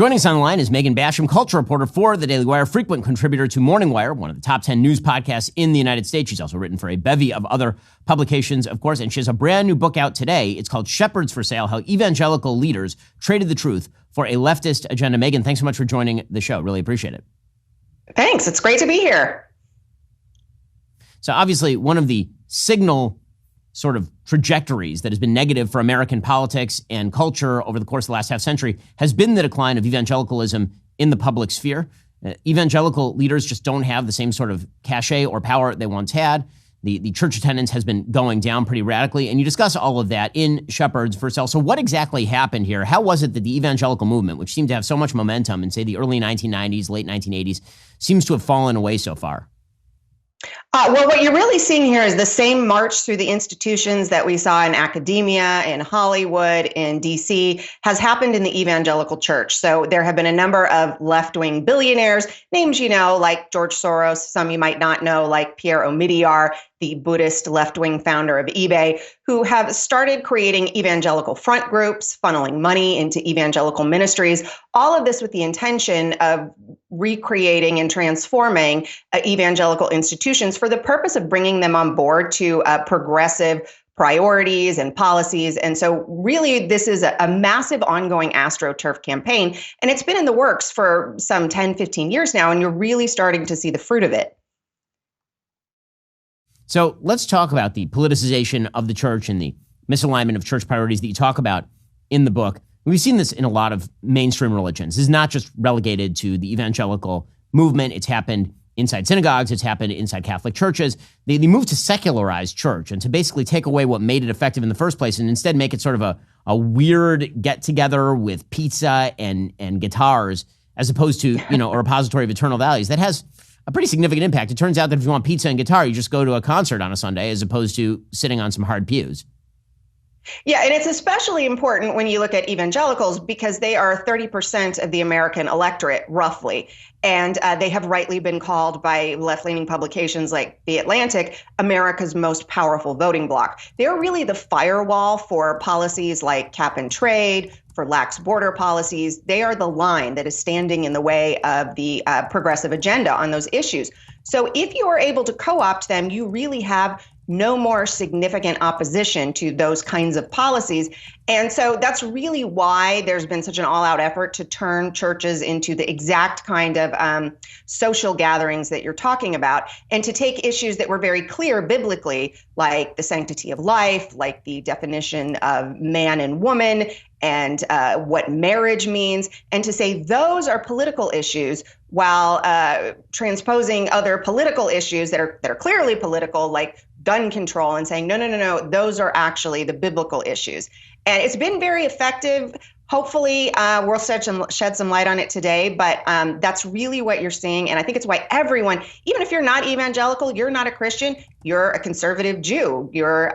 Joining us on the line is Megan Basham, culture reporter for The Daily Wire, frequent contributor to Morning Wire, one of the top 10 news podcasts in the United States. She's also written for a bevy of other publications, of course, and she has a brand new book out today. It's called Shepherds for Sale, How Evangelical Leaders Traded the Truth for a Leftist Agenda. Megan, thanks so much for joining the show. Really appreciate it. Thanks. It's great to be here. So obviously, one of the signal sort of trajectories that has been negative for American politics and culture over the course of the last half century has been the decline of evangelicalism in the public sphere. Evangelical leaders just don't have the same sort of cachet or power they once had. The church attendance has been going down pretty radically, and you discuss all of that in Shepherds for Sale. So what exactly happened here? How was it that the evangelical movement, which seemed to have so much momentum in, say, the early 1990s, late 1980s, seems to have fallen away so far? Well, what you're really seeing here is the same march through the institutions that we saw in academia, in Hollywood, in DC, has happened in the evangelical church. So there have been a number of left-wing billionaires, names you know, like George Soros, some you might not know, like Pierre Omidyar, the Buddhist left-wing founder of eBay, who have started creating evangelical front groups, funneling money into evangelical ministries, all of this with the intention of recreating and transforming evangelical institutions for the purpose of bringing them on board to progressive priorities and policies. And so really, this is a massive ongoing AstroTurf campaign, and it's been in the works for some 10, 15 years now, and you're really starting to see the fruit of it. So let's talk about the politicization of the church and the misalignment of church priorities that you talk about in the book. We've seen this in a lot of mainstream religions. This is not just relegated to the evangelical movement. It's happened inside synagogues. It's happened inside Catholic churches. They move to secularize church and to basically take away what made it effective in the first place and instead make it sort of a weird get-together with pizza and guitars as opposed to, a repository of eternal values. That has a pretty significant impact. It turns out that if you want pizza and guitar, you just go to a concert on a Sunday as opposed to sitting on some hard pews. Yeah, and it's especially important when you look at evangelicals because they are 30% of the American electorate, roughly. And they have rightly been called by left-leaning publications like The Atlantic, America's most powerful voting bloc. They're really the firewall for policies like cap and trade, for lax border policies. They are the line that is standing in the way of the progressive agenda on those issues. So if you are able to co-opt them, you really have no more significant opposition to those kinds of policies. And so that's really why there's been such an all-out effort to turn churches into the exact kind of social gatherings that you're talking about, and to take issues that were very clear biblically, like the sanctity of life, like the definition of man and woman, and what marriage means, and to say those are political issues while transposing other political issues that are clearly political, like gun control, and saying, no, those are actually the biblical issues. And it's been very effective. Hopefully, we'll shed some light on it today, but that's really what you're seeing. And I think it's why everyone, even if you're not evangelical, you're not a Christian, you're a conservative Jew, you're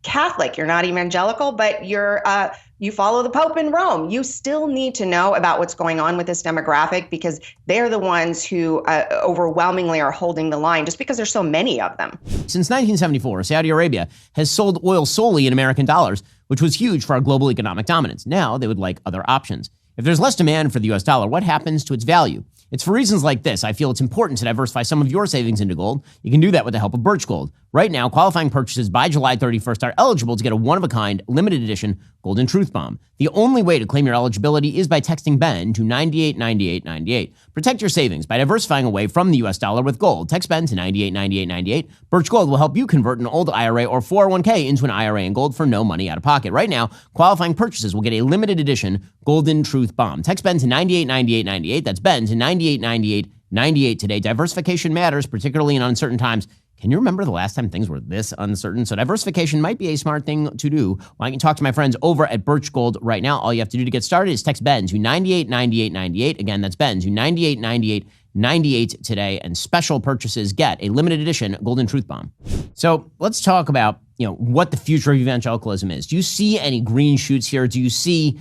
Catholic, you're not evangelical, but you follow the Pope in Rome. You still need to know about what's going on with this demographic because they're the ones who overwhelmingly are holding the line just because there's so many of them. Since 1974, Saudi Arabia has sold oil solely in American dollars, which was huge for our global economic dominance. Now they would like other options. If there's less demand for the US dollar, what happens to its value? It's for reasons like this I feel it's important to diversify some of your savings into gold. You can do that with the help of Birch Gold. Right now, qualifying purchases by July 31st are eligible to get a one-of-a-kind, limited edition Golden Truth Bomb. The only way to claim your eligibility is by texting BEN to 989898. Protect your savings by diversifying away from the US dollar with gold. Text BEN to 989898. Birch Gold will help you convert an old IRA or 401k into an IRA in gold for no money out of pocket. Right now, qualifying purchases will get a limited edition Golden Truth Bomb. Text BEN to 989898. That's BEN to 989898 today. Diversification matters, particularly in uncertain times. Can you remember the last time things were this uncertain? So diversification might be a smart thing to do. Well, I can talk to my friends over at Birch Gold right now. All you have to do to get started is text BEN to 989898. Again, that's BEN to 989898 today. And special purchases get a limited edition Golden Truth Bomb. So let's talk about, what the future of evangelicalism is. Do you see any green shoots here? Do you see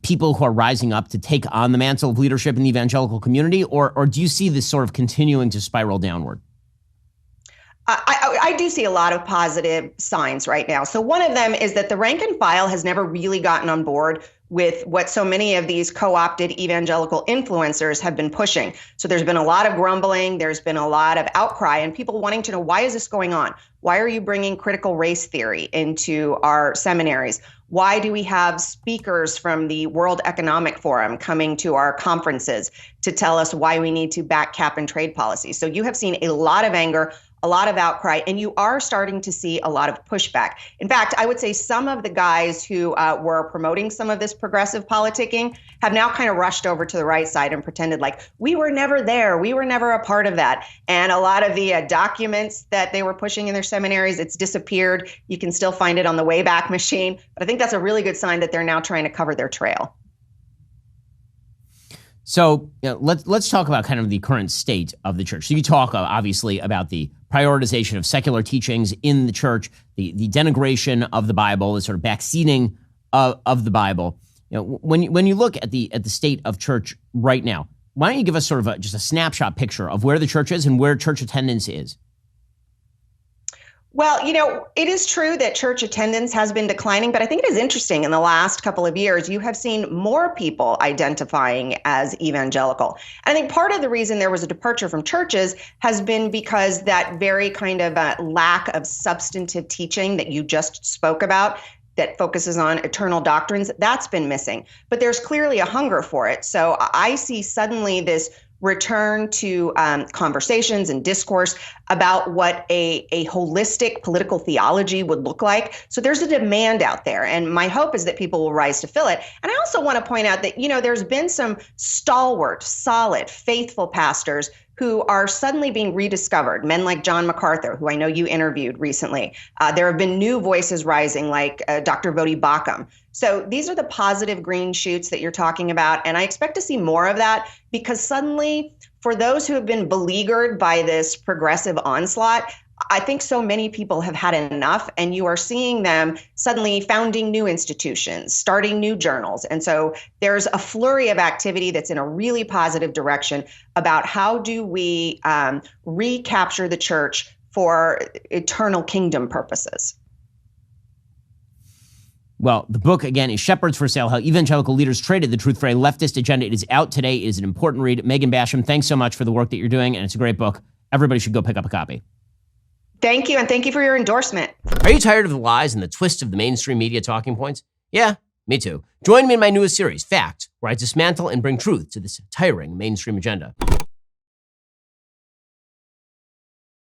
people who are rising up to take on the mantle of leadership in the evangelical community? Or do you see this sort of continuing to spiral downward? I do see a lot of positive signs right now. So one of them is that the rank and file has never really gotten on board with what so many of these co-opted evangelical influencers have been pushing. So there's been a lot of grumbling, there's been a lot of outcry, and people wanting to know, why is this going on? Why are you bringing critical race theory into our seminaries? Why do we have speakers from the World Economic Forum coming to our conferences to tell us why we need to back cap and trade policy? So you have seen a lot of anger, a lot of outcry, and you are starting to see a lot of pushback. In fact, I would say some of the guys who were promoting some of this progressive politicking have now kind of rushed over to the right side and pretended like, we were never there, we were never a part of that. And a lot of the documents that they were pushing in their seminaries, it's disappeared. You can still find it on the Wayback Machine. But I think that's a really good sign that they're now trying to cover their trail. So let's talk about kind of the current state of the church. So you talk obviously about the prioritization of secular teachings in the church, the denigration of the Bible, the sort of backseating of the Bible. When you look at the state of church right now, why don't you give us sort of just a snapshot picture of where the church is and where church attendance is? Well, it is true that church attendance has been declining, but I think it is interesting in the last couple of years, you have seen more people identifying as evangelical. And I think part of the reason there was a departure from churches has been because that very kind of lack of substantive teaching that you just spoke about that focuses on eternal doctrines, that's been missing. But there's clearly a hunger for it. So I see suddenly this return to conversations and discourse about what a holistic political theology would look like. So there's a demand out there, and my hope is that people will rise to fill it. And I also want to point out that, there's been some stalwart, solid, faithful pastors who are suddenly being rediscovered, men like John MacArthur, who I know you interviewed recently. There have been new voices rising like Dr. Vodi Bacham. So these are the positive green shoots that you're talking about. And I expect to see more of that because suddenly, for those who have been beleaguered by this progressive onslaught, I think so many people have had enough, and you are seeing them suddenly founding new institutions, starting new journals. And so there's a flurry of activity that's in a really positive direction about how do we recapture the church for eternal kingdom purposes. Well, the book, again, is Shepherds for Sale, How Evangelical Leaders Traded the Truth for a Leftist Agenda. It is out today. It is an important read. Megan Basham, thanks so much for the work that you're doing, and it's a great book. Everybody should go pick up a copy. Thank you, and thank you for your endorsement. Are you tired of the lies and the twists of the mainstream media talking points? Yeah, me too. Join me in my newest series, Fact, where I dismantle and bring truth to this tiring mainstream agenda.